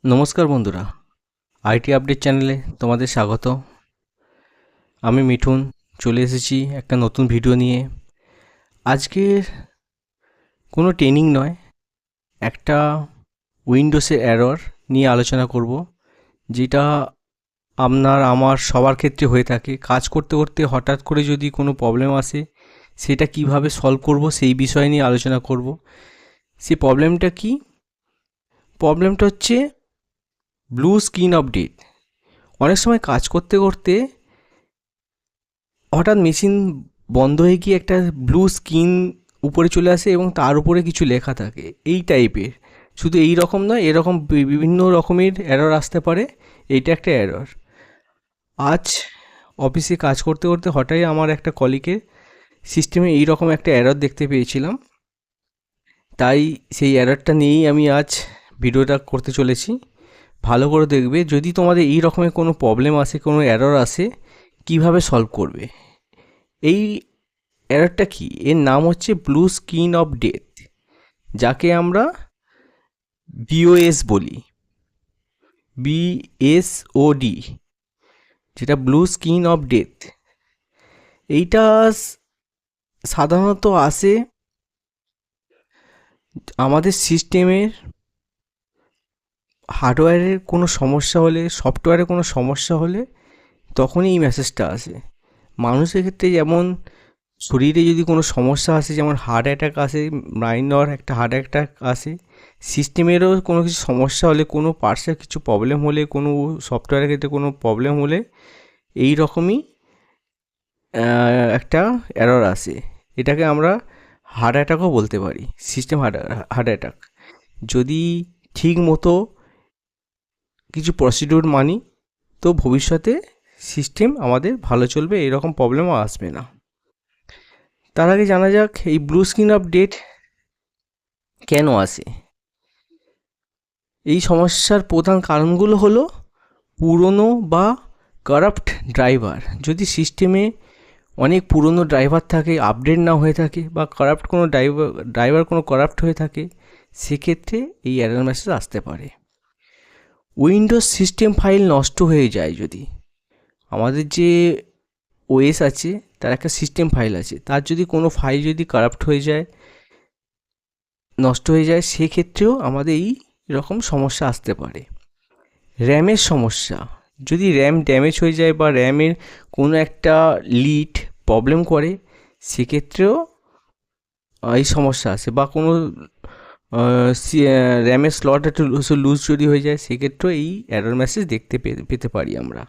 নমস্কার বন্ধুরা, IT update চ্যানেলে তোমাদের স্বাগত। আমি মিঠুন চলে এসেছি একটা নতুন ভিডিও নিয়ে। আজকের কোনো ট্রেনিং নয়, একটা উইন্ডোজের এরর নিয়ে আলোচনা করব, যেটা আমার সবার ক্ষেত্রে হয়ে থাকে। কাজ করতে করতে হঠাৎ করে যদি কোনো প্রবলেম আসে, সেটা কিভাবে সলভ করব সেই বিষয় নিয়ে আলোচনা করব। সেই প্রবলেমটা কি? প্রবলেমটা হচ্ছে ব্লু স্ক্রিন আপডেট। অনেক সময় কাজ করতে করতে হঠাৎ মেশিন বন্ধ হয়ে গিয়ে একটা ব্লু স্ক্রিন উপরে চলে আসে এবং তার উপরে কিছু লেখা থাকে এই টাইপের। শুধু এই রকম নয়, এরকম বিভিন্ন রকমের এরর আসতে পারে। এইটা একটা এরর। আজ অফিসে কাজ করতে করতে হঠাৎ আমার একটা কলিগের সিস্টেমে এই রকম একটা এরর দেখতে পেয়েছিলাম। তাই সেই এররটা নিয়েই আমি আজ ভিডিওটা করতে চলেছি। ভালো করে দেখবে, যদি তোমাদের এই রকমের কোনো প্রবলেম আসে, কোনো এরর আসে, কিভাবে সলভ করবে। এই এররটা কি? এর নাম হচ্ছে ব্লু স্ক্রিন অফ ডেথ, যাকে আমরা বিওএস বলি, বিএসওডি, যেটা ব্লু স্ক্রিন অফ ডেথ। এইটা সাধারণত আসে আমাদের সিস্টেমের হার্ডওয়্যারের কোনো সমস্যা হলে, সফটওয়্যারের কোনো সমস্যা হলে তখনই এই মেসেজটা আসে। মানুষের ক্ষেত্রে যেমন শরীরে যদি কোনো সমস্যা আসে, যেমন হার্ট অ্যাটাক আসে, মাইনর একটা হার্ট অ্যাটাক আসে, সিস্টেমেরও কোনো কিছু সমস্যা হলে, কোনো পার্টসের কিছু প্রবলেম হলে, কোনো সফটওয়্যারের ক্ষেত্রে কোনো প্রবলেম হলে এই রকমই একটা এরর আসে। এটাকে আমরা হার্ট অ্যাটাকও বলতে পারি, সিস্টেম হার্ট অ্যাটাক। যদি ঠিক মতো কিছু প্রসিডিউর মানি, তো ভবিষ্যতে সিস্টেম আমাদের ভালো চলবে, এরকম প্রবলেমও আসবে না। তার আগে জানা যাক এই ব্লু স্ক্রিন আপডেট কেন আসে। এই সমস্যার প্রধান কারণগুলো হলো পুরনো বা কারাপ্ট ড্রাইভার। যদি সিস্টেমে অনেক পুরনো ড্রাইভার থাকে, আপডেট না হয়ে থাকে, বা কারাপ্ট কোনো ড্রাইভার কোনো কারাপ্ট হয়ে থাকে, সেক্ষেত্রে এই এরর মেসেজ আসতে পারে। উইন্ডোজ সিস্টেম ফাইল নষ্ট হয়ে যায়। যদি আমাদের যে ওএস আছে, তার একটা সিস্টেম ফাইল আছে, তার যদি কোনো ফাইল যদি কারাপ্ট হয়ে যায়, নষ্ট হয়ে যায়, সেক্ষেত্রেও আমাদের এই রকম সমস্যা আসতে পারে। র্যামের সমস্যা, যদি র্যাম ড্যামেজ হয়ে যায় বা র্যামের কোনো একটা লিড প্রবলেম করে, সেক্ষেত্রেও এই সমস্যা আসে। বা কোনো র্যামের স্লট একটু লুজ যদি হয়ে যায়, সেক্ষেত্রেও এই এরর মেসেজ দেখতে পেতে পারি আমরা।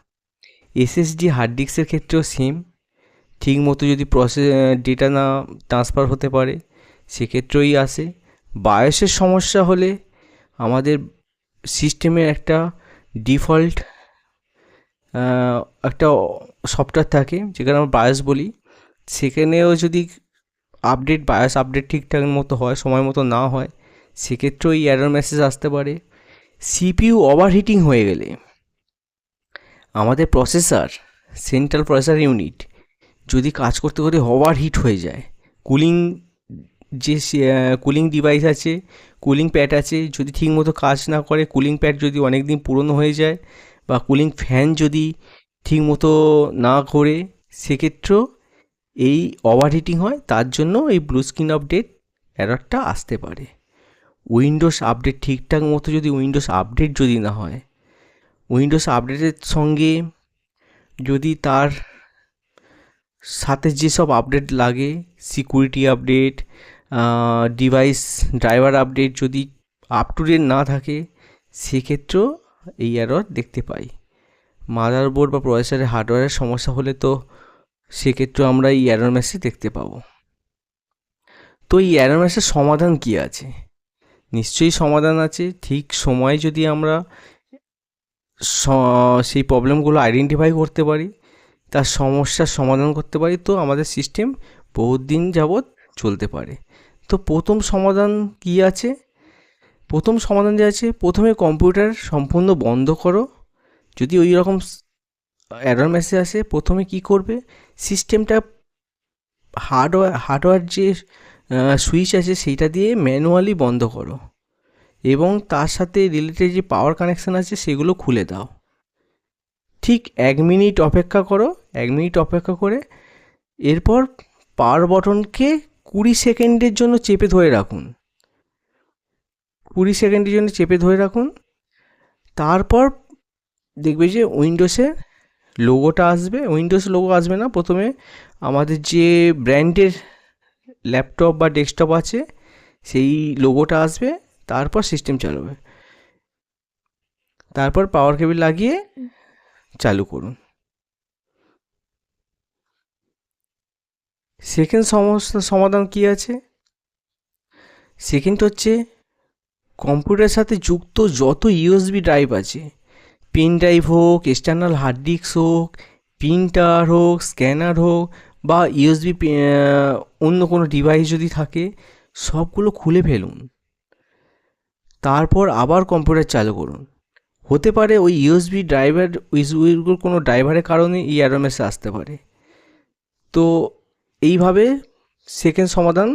এসএসডি হার্ড ডিস্কের ক্ষেত্রেও সেম, ঠিক মতো যদি ডেটা না ট্রান্সফার হতে পারে, সেক্ষেত্রেই আসে। বায়োসের সমস্যা হলে আমাদের সিস্টেমের একটা ডিফল্ট একটা সফটওয়্যার থাকে, যেখানে আমরা বায়োস বলি, সেখানেও যদি বায়োস আপডেট ঠিকঠাক মতো হয়, সময় মতো না হয়, সেক্ষেত্রেও এই এরর মেসেজ আসতে পারে। সিপিইউ ওভারহিটিং হয়ে গেলে, আমাদের প্রসেসর, সেন্ট্রাল প্রসেসর ইউনিট যদি কাজ করতে করতে ওভারহিট হয়ে যায়, কুলিং যে কুলিং ডিভাইস আছে, কুলিং প্যাড আছে, যদি ঠিকমতো কাজ না করে, কুলিং প্যাড যদি অনেক দিন পুরনো হয়ে যায়, বা কুলিং ফ্যান যদি ঠিকমতো না ঘোরে, সেক্ষেত্রেও এই ওভারহিটিং হয়। তার জন্য এই ব্লু স্ক্রিন আপডেট এররটা আসতে পারে। উইন্ডোজ আপডেট ঠিকঠাক মতো যদি উইন্ডোজ আপডেট যদি না হয়, উইন্ডোজ আপডেটের সঙ্গে যদি তার সাথে যেসব আপডেট লাগে, security update, device driver update যদি আপ টু ডেট না থাকে, সেক্ষেত্রেও এই এরর দেখতে পাই। মাদারবোর্ড বা প্রসেসরের হার্ডওয়্যারের সমস্যা হলে তো সেক্ষেত্রেও আমরা এই এরর মেসেজ দেখতে পাবো। তো এই এরর মেসেজের সমাধান কী আছে? নিশ্চয়ই সমাধান আছে। ঠিক সময়ে যদি আমরা সেই প্রবলেমগুলো আইডেন্টিফাই করতে পারি, তার সমস্যার সমাধান করতে পারি, তো আমাদের সিস্টেম বহুত দিন যাবৎ চলতে পারে। তো প্রথম সমাধান কী আছে? প্রথম সমাধান যে আছে, প্রথমে কম্পিউটার সম্পূর্ণ বন্ধ করো। যদি ওই রকম এরর মেসেজ আসে, প্রথমে কি করবে, সিস্টেমটা হার্ডওয়্যার যে সুইচ আছে সেইটা দিয়ে ম্যানুয়ালি বন্ধ করো, এবং তার সাথে রিলেটেড যে পাওয়ার কানেকশান আছে সেগুলো খুলে দাও। ঠিক 1 মিনিট অপেক্ষা করো, 1 মিনিট অপেক্ষা করে এরপর পাওয়ার বটনকে 20 সেকেন্ডের জন্য চেপে ধরে রাখুন। 20 সেকেন্ডের জন্য চেপে ধরে রাখুন। তারপর দেখবে যে উইন্ডোজের লোগোটা আসবে। উইন্ডোজ লোগো আসবে না, প্রথমে আমাদের যে ব্র্যান্ডের ল্যাপটপ বা ডেস্কটপ আছে সেই লোগোটা আসবে, তারপর সিস্টেম চালু হবে। তারপর পাওয়ার কেবল লাগিয়ে চালু করুন। সেকেন্ড সমস্যার সমাধান কি আছে? সেকেন্ড হচ্ছে কম্পিউটারের সাথে যুক্ত যত ইউএসবি ড্রাইভ আছে, পেন ড্রাইভ হোক, এক্সটার্নাল হার্ড ডিস্ক হোক, প্রিন্টার হোক, স্ক্যানার হোক, বা ইউএসবি অন্য কোনো ডিভাইস যদি থাকে, সবগুলো খুলে ফেলুন। তারপর আবার কম্পিউটার চালু করুন। হতে পারে ওই ইউএসবি ড্রাইভার ইউএসবিগুলোর কোনো ড্রাইভারের কারণে এই এরর মেসেজ আসতে পারে। তো এইভাবে সেকেন্ড সমাধান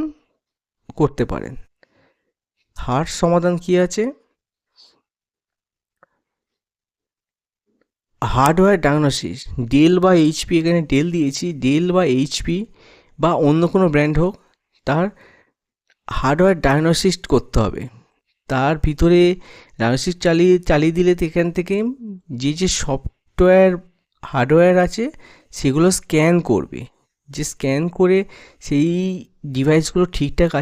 করতে পারেন। থার্ড সমাধান কি আছে? Hardware diagnosis. ডেল বা এইচপি, এখানে ডেল দিয়েছি, ডেল বা এইচপি বা অন্য কোনো ব্র্যান্ড হোক, তার হার্ডওয়্যার ডায়াগনোসিস করতে হবে। তার ভিতরে ডায়াগনোসিস চালিয়ে দিলে এখান থেকে যে সফটওয়্যার হার্ডওয়্যার আছে সেগুলো স্ক্যান করবে, যে স্ক্যান করে সেই ডিভাইসগুলো ঠিকঠাক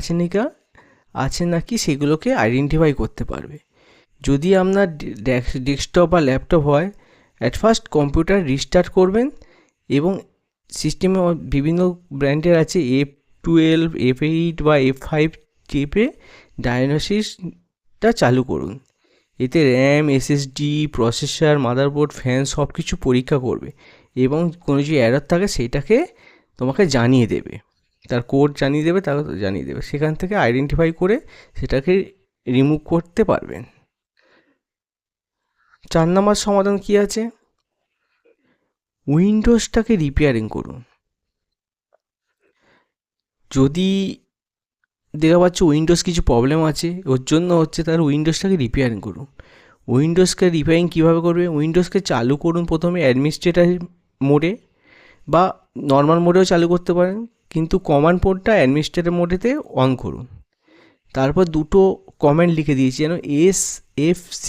আছে নাকি সেগুলোকে আইডেন্টিফাই করতে পারবে। যদি আপনার ডেস্কটপ বা ল্যাপটপ হয়, অ্যাট ফার্স্ট কম্পিউটার রিস্টার্ট করবেন এবং সিস্টেমে বিভিন্ন ব্র্যান্ডের আছে, F12, F8 বা F5 চেপে ডায়াগনোসিসটা চালু করুন। এতে RAM, SSD, processor, motherboard, fan সব কিছু পরীক্ষা করবে এবং কোনো যে এরর থাকে সেটাকে তোমাকে জানিয়ে দেবে, তার কোড জানিয়ে দেবে, তাকে জানিয়ে দেবে। সেখান থেকে আইডেন্টিফাই করে সেটাকে রিমুভ করতে পারবেন। 4 নম্বর সমাধান কি আছে? উইন্ডোজটাকে রিপেয়ারিং করুন। যদি দেখা পাচ্ছ উইন্ডোজ কিছু প্রবলেম আছে, ওর জন্য হচ্ছে, তার উইন্ডোজটাকে রিপেয়ারিং করুন। উইন্ডোজকে রিপেয়ারিং কীভাবে করবে? উইন্ডোজকে চালু করুন প্রথমে অ্যাডমিনিস্ট্রেটর মোডে, বা নর্মাল মোডেও চালু করতে পারেন, কিন্তু কমান্ড পোর্টটা অ্যাডমিনিস্ট্রেটর মোডেতে অন করুন। তারপর দুটো কমেন্ট লিখে দিয়েছি যেন, SFC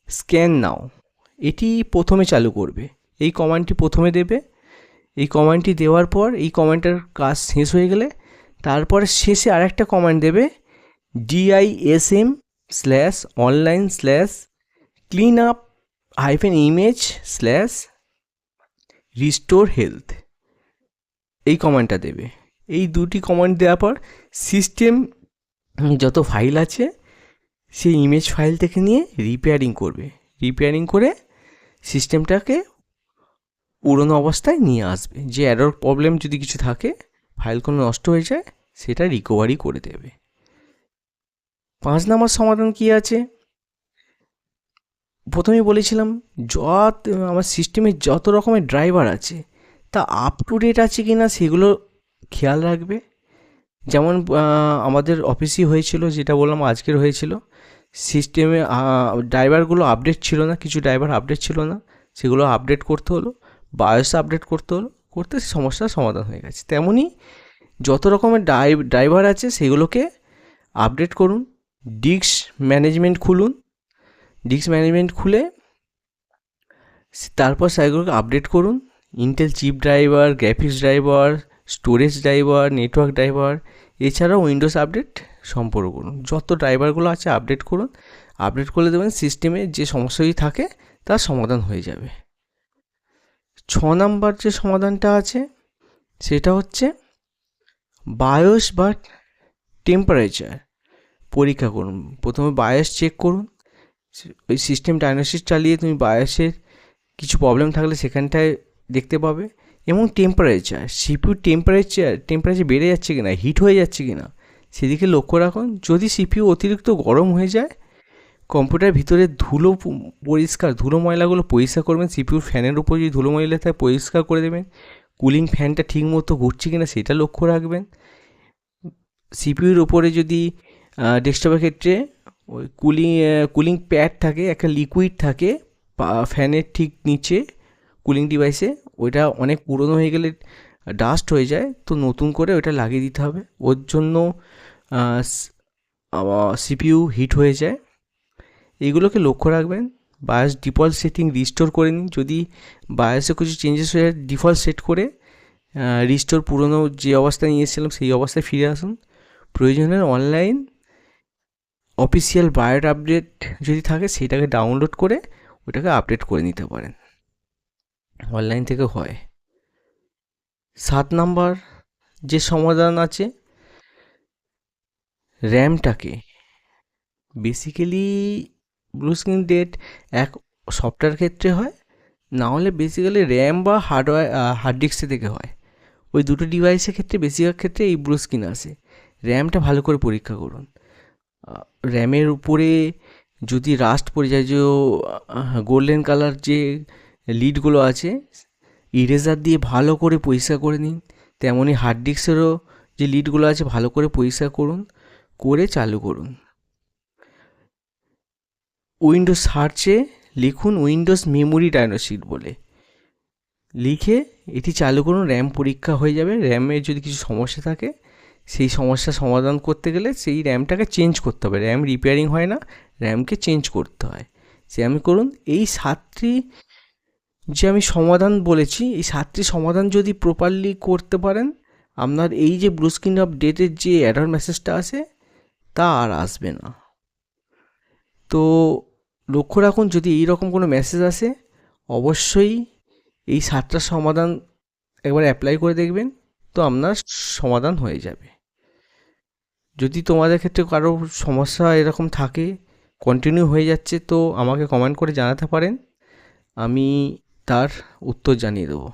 স্ক্যান নাও, এটি প্রথমে চালু করবে। এই কমান্ডটি প্রথমে দেবে। এই কমান্ডটি দেওয়ার পর এই কমান্ডটার কাজ শেষ হয়ে গেলে তারপরে শেষে আরেকটা কমান্ড দেবে, DISM/online/cleanup-image/restore health, এই কমান্ডটা দেবে। এই দুটি কমান্ড দেওয়ার পর সিস্টেম যত ফাইল আছে সেই ইমেজ ফাইল থেকে নিয়ে রিপেয়ারিং করবে। রিপেয়ারিং করে সিস্টেমটাকে পুরনো অবস্থায় নিয়ে আসবে। যে এরর প্রবলেম যদি কিছু থাকে, ফাইল কোনো নষ্ট হয়ে যায়, সেটা রিকভারি করে দেবে। 5 নম্বর সমাধান কি আছে? প্রথমেই বলেছিলাম আমার সিস্টেমে যত রকমের ড্রাইভার আছে তা আপ টু ডেট আছে কি না সেগুলো খেয়াল রাখবে। যেমন আমাদের অফিসই হয়েছিল, যেটা বললাম আজকের হয়েছিল, সিস্টেমে ড্রাইভারগুলো আপডেট ছিল না, কিছু ড্রাইভার আপডেট ছিল না, সেগুলো আপডেট করতে হলো, বায়োস আপডেট করতে সমস্যার সমাধান হয়ে গেছে। তেমনই যত রকমের ড্রাইভার আছে সেগুলোকে আপডেট করুন। ডিস্ক ম্যানেজমেন্ট খুলে তারপর সেগুলোকে আপডেট করুন। Intel chip driver, graphics driver, storage driver, network driver, এছাড়াও উইন্ডোজ আপডেট সম্পর্ক করুন। যত ড্রাইভারগুলো আছে আপডেট করুন। আপডেট করলে দেবেন সিস্টেমে যে সমস্যাটি থাকে তার সমাধান হয়ে যাবে। 6 নাম্বার যে সমাধানটা আছে সেটা হচ্ছে বায়োস বা টেম্পারেচার পরীক্ষা করুন। প্রথমে বায়োস চেক করুন। ওই সিস্টেম ডায়াগনোসিস চালিয়ে তুমি বায়োসের কিছু প্রবলেম থাকলে সেখানটায় দেখতে পাবে। এবং টেম্পারেচার, সিপিইউ টেম্পারেচার বেড়ে যাচ্ছে কি না, হিট হয়ে যাচ্ছে কি না, সেদিকে লক্ষ্য রাখুন। যদি সিপিইউ অতিরিক্ত গরম হয়ে যায়, কম্পিউটারের ভিতরে ধুলো ময়লাগুলো পরিষ্কার করবেন। সিপিইউর ফ্যানের উপর যদি ধুলো ময়লা থাকে পরিষ্কার করে দেবেন। কুলিং ফ্যানটা ঠিক মতো ঘুরছে কিনা সেটা লক্ষ্য রাখবেন। সিপিইউর ওপরে যদি ডেস্কটপের ক্ষেত্রে ওই কুলিং প্যাড থাকে, একটা লিকুইড থাকে ফ্যানের ঠিক নিচে কুলিং ডিভাইসে, ওইটা অনেক পুরনো হয়ে গেলে ডাস্ট হয়ে যায়, তো নতুন করে ওইটা লাগিয়ে দিতে হবে। ওর জন্য সিপিইউ হিট হয়ে যায়। এইগুলোকে লক্ষ্য রাখবেন। বায়োস ডিফল্ট সেটিং রিস্টোর করে নিন। যদি বায়োসে কিছু চেঞ্জেস হয়ে যায়, ডিফল্ট সেট করে রিস্টোর পুরনো যে অবস্থায় নিয়েছিলাম সেই অবস্থায় ফিরে আসুন। প্রয়োজনে অনলাইন অফিসিয়াল বায়োস আপডেট যদি থাকে সেটাকে ডাউনলোড করে ওটাকে আপডেট করে নিতে পারেন, অনলাইন থেকে হয়। 7 নাম্বার যে সমাধান আছে, র্যামটাকে বেসিক্যালি ব্লু স্ক্রিন ডেট এক সফটওয়্যার ক্ষেত্রে হয়, না হলে বেসিক্যালি র্যাম বা হার্ড ডিস্ক থেকে হয়। ওই দুটো ডিভাইসের ক্ষেত্রে বেশিরভাগ ক্ষেত্রে এই ব্লু স্ক্রিন আসে। র্যামটা ভালো করে পরীক্ষা করুন। র্যামের উপরে যদি রাস্ট পড়ে যায়, যে গোল্ডেন কালার যে লিডগুলো আছে, ইরেজার দিয়ে ভালো করে পরিষ্কার করে নিন। তেমনই হার্ড ডিস্কেরও যে লিডগুলো আছে ভালো করে পরিষ্কার করুন, করে চালু করুন। উইন্ডোজ সার্চে লিখুন উইন্ডোজ মেমোরি ডায়গনস্টিক বলে, লিখে এটি চালু করুন। র্যাম পরীক্ষা হয়ে যাবে। র্যামের যদি কিছু সমস্যা থাকে, সেই সমস্যার সমাধান করতে গেলে সেই র্যামটাকে চেঞ্জ করতে হবে। র্যাম রিপেয়ারিং হয় না, র্যামকে চেঞ্জ করতে হয়। সে আমি করুন। এই 7টি যে আমি সমাধান বলেছি, এই 7টি সমাধান যদি প্রপারলি করতে পারেন, আপনার এই যে ব্লু স্ক্রিন আপডেটের যে এরর মেসেজটা আসে তা আর আসবে না। তো লক্ষ্য রাখুন, যদি এই রকম কোনো মেসেজ আসে অবশ্যই এই 7টা সমাধান একবার অ্যাপ্লাই করে দেখবেন, তো আপনার সমাধান হয়ে যাবে। যদি তোমাদের ক্ষেত্রে কারো সমস্যা এরকম থাকে, কন্টিনিউ হয়ে যাচ্ছে, তো আমাকে কমেন্ট করে জানাতে পারেন, আমি তার উত্তর জানিয়ে দেবো।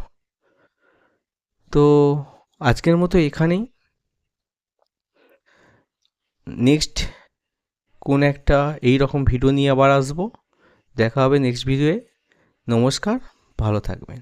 তো আজকের মতো এখানেই। নেক্সট কোন একটা এই রকম ভিডিও নিয়ে আবার আসবো। দেখা হবে নেক্সট ভিডিওয়ে। নমস্কার, ভালো থাকবেন।